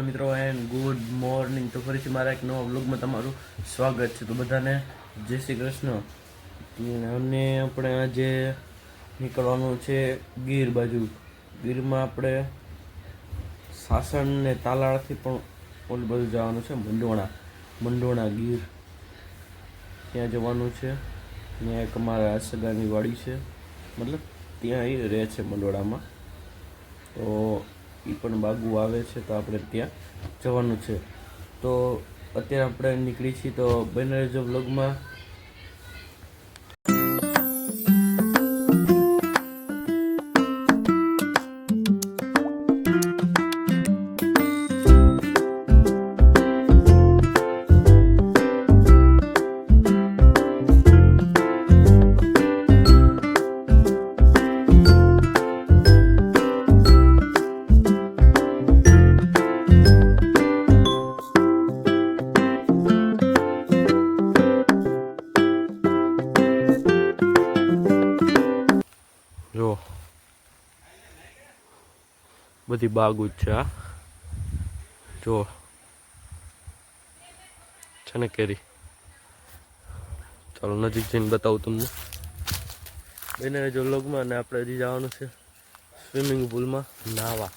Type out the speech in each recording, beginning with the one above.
મિત્રો and good morning. તો ફરીથી મારા એક નવા વ્લોગમાં તમારું સ્વાગત છે. તો બધાને જય શ્રી કૃષ્ણ. અને આપણે આજે નીકળવાનું છે ગીર બાજુ. ગીરમાં આપણે સાસણ ને તાલાળથી પણ ઓલી બાજુ જવાનું છે, મંડોણા ગીર. ત્યાં જવાનું છે. ત્યાં એક અમારા સગાની વાડી છે, મતલબ ત્યાં એ રહે છે મંડોળામાં. તો એ પણ બાગુ આવે છે, તો આપણે ત્યાં જવાનું છે. તો અત્યારે આપણે નીકળી છીએ, તો બને રહેજો વ્લોગમાં. જો બધી બાગુ જ છે. આ જો છે ને કેરી. ચાલો નજીક જઈને બતાવું તમને. એને જો લોગમાં ને આપણે હજી જવાનું છે સ્વિમિંગ પુલમાં નાહવા.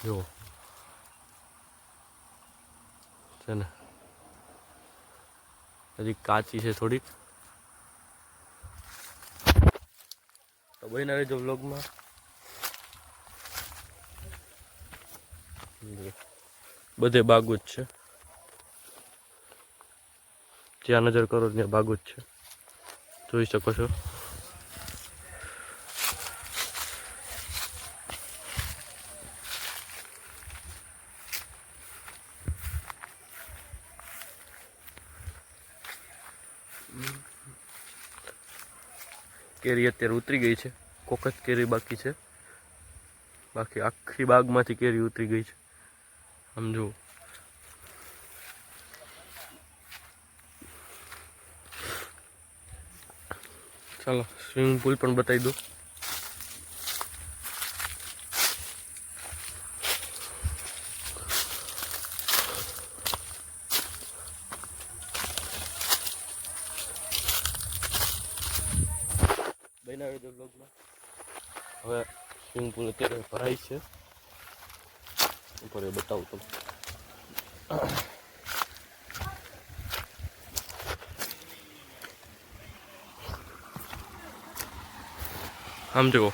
જો છે ને હજી કાચી છે થોડીક. તો બહીના રહેજો વ્લોગમાં. બધે બાગુ જ છે, જ્યાં નજર કરો ત્યાં બાગુ જ છે, જોઈ શકો છો. કેરી અત્યારે ઉતરી ગઈ છે, કોક જ કેરી બાકી છે, બાકી આખી બાગમાંથી કેરી ઉતરી ગઈ છે. આમ જુઓ. ચાલો સ્વિમિંગ પુલ પણ બતાવી દો. બનાવી દો બ્લોગમાં. હવે સ્વિમિંગ પુલ અત્યારે ભરાય છે, ઉપર બતાવું તમને. આમ જુઓ,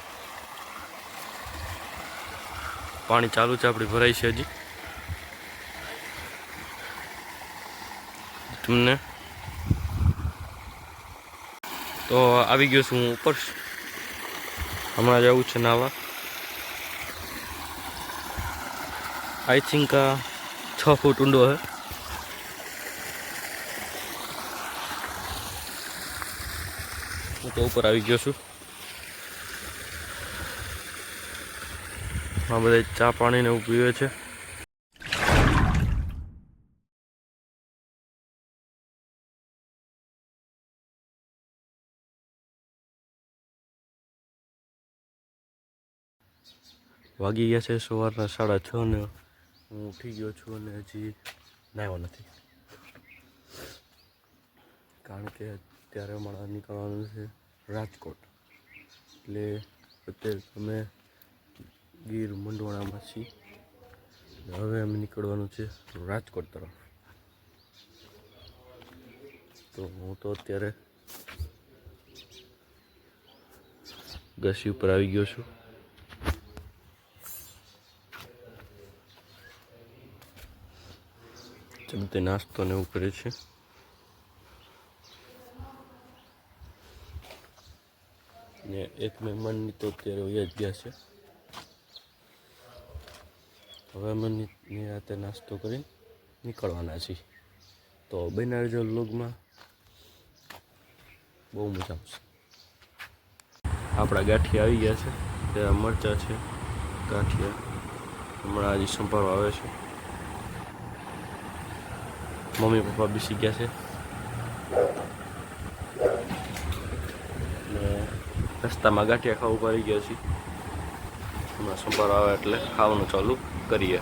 પાણી ચાલુ છે, આપણી ભરાઈ છે હજી. તમને તો આવી ગયો છું હું ઉપર. હમણાં જવું છે નાવા. આઈ થિંક 6 ફૂટ ઊંડો હે. હું તો ઉપર આવી ગયો છું. આ બધા ચા પાણી ને એવું પીવે છે. વાગી ગયા છે સવારના 6:30 ને હું ઉઠી ગયો છું અને હજી નાહ્યો નથી, કારણ કે અત્યારે અમારે નીકળવાનું છે રાજકોટ. એટલે અત્યારે અમે ગીર મંડોણામાં છીએ. હવે અમે નીકળવાનું છે રાજકોટ તરફ. તો હું તો અત્યારે ગસી ઉપર આવી ગયો છું. તે નાસ્તો ને એવું કરે છે. ને એક મહેમાનની તો અત્યારે વયા જ ગયા છે. હવે અમે નિરાતે નાસ્તો કરીને નીકળવાના છીએ. તો બન્યા રહેજો વ્લોગમાં, બહુ મજા આવશે. આપણા ગાંઠિયા આવી ગયા છે, ત્યાં મરચાં છે, ગાંઠિયા હમણાં હજી સંભાળવા આવે છે. મમ્મી પપ્પા બેસી ગયા છે ને રસ્તામાં ગાંઠિયા ખાવા ઉભા રહી ગયા છીએ. હમણાં સંભાળવા આવે એટલે ખાવાનું ચાલુ કરીએ.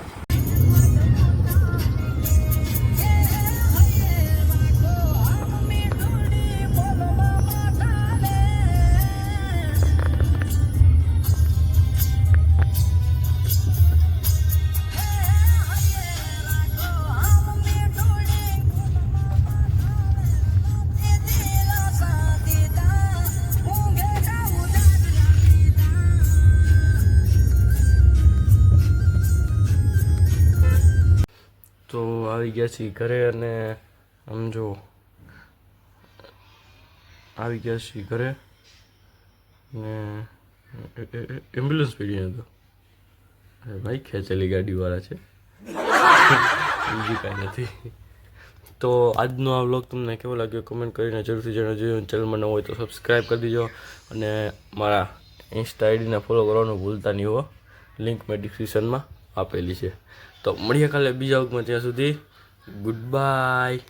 તો આવી ગયા છીએ ઘરે અને આમ જો આવી ગયા છીએ ઘરે ને એમ્બ્યુલન્સ પડી હતો. અરે ભાઈ ખેંચેલી ગાડીવાળા છે, બીજું કાંઈ નથી. તો આજનો આ વ્લોગ તમને કેવો લાગ્યો કમેન્ટ કરીને જરૂરથી જણાવજો. ચેનલમાં ન હોય તો સબસ્ક્રાઈબ કરી દીજો અને મારા ઇન્સ્ટા આઈડીને ફોલો કરવાનું ભૂલતા નહીં હો. લિંક મેં ડિસ્ક્રિપ્શનમાં આપેલી છે. તો મળીએ કાલે બીજા વ્લોગમાં. ત્યાં સુધી ગુડ બાય.